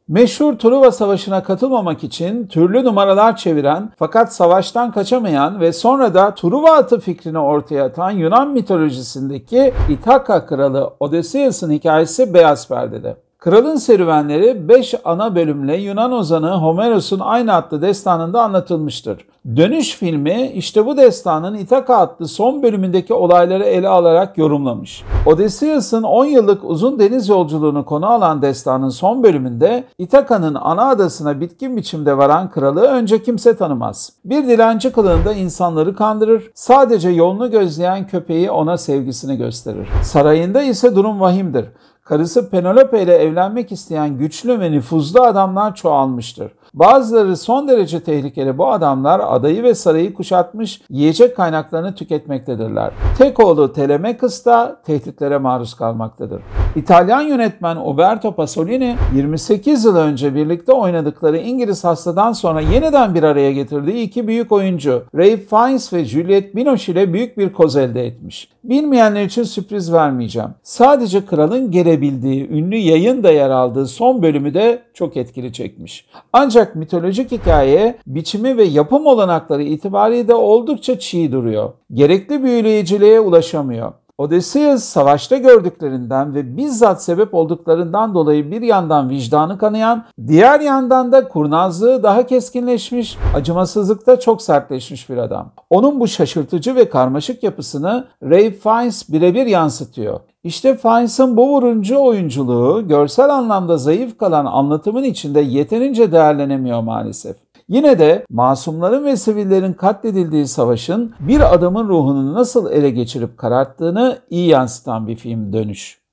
Meşhur Truva Savaşı'na katılmamak için türlü numaralar çeviren fakat savaştan kaçamayan ve sonra da Truva atı fikrini ortaya atan Yunan mitolojisindeki İthaka kralı Odysseus'un hikayesi beyaz perdede. Kralın serüvenleri 5 ana bölümle Yunan ozanı Homeros'un aynı adlı destanında anlatılmıştır. Dönüş filmi işte bu destanın İthaka adlı son bölümündeki olayları ele alarak yorumlamış. Odysseus'un 10 yıllık uzun deniz yolculuğunu konu alan destanın son bölümünde İthaka'nın ana adasına bitkin biçimde varan kralı önce kimse tanımaz. Bir dilenci kılığında insanları kandırır, sadece yolunu gözleyen köpeği ona sevgisini gösterir. Sarayında ise durum vahimdir. Karısı Penelope ile evlenmek isteyen güçlü ve nüfuzlu adamlar çoğalmıştır. Bazıları son derece tehlikeli bu adamlar adayı ve sarayı kuşatmış, yiyecek kaynaklarını tüketmektedirler. Tek oğlu Telemachus da tehditlere maruz kalmaktadır. İtalyan yönetmen Umberto Pasolini 28 yıl önce birlikte oynadıkları İngiliz Hasta'dan sonra yeniden bir araya getirdiği iki büyük oyuncu Ralph Fiennes ve Juliette Binoche ile büyük bir koz elde etmiş. Bilmeyenler için sürpriz vermeyeceğim. Sadece kralın gelebildiği ünlü yayın da yer aldığı son bölümü de çok etkili çekmiş. Ancak mitolojik hikaye biçimi ve yapım olanakları itibariyle de oldukça çiğ duruyor. Gerekli büyüleyiciliğe ulaşamıyor. Odysseus savaşta gördüklerinden ve bizzat sebep olduklarından dolayı bir yandan vicdanı kanayan, diğer yandan da kurnazlığı daha keskinleşmiş, acımasızlıkta çok sertleşmiş bir adam. Onun bu şaşırtıcı ve karmaşık yapısını Ralph Fiennes birebir yansıtıyor. İşte Fiennes'in bu vurucu oyunculuğu görsel anlamda zayıf kalan anlatımın içinde yeterince değerlenemiyor maalesef. Yine de masumların ve sivillerin katledildiği savaşın bir adamın ruhunu nasıl ele geçirip kararttığını iyi yansıtan bir film Dönüş.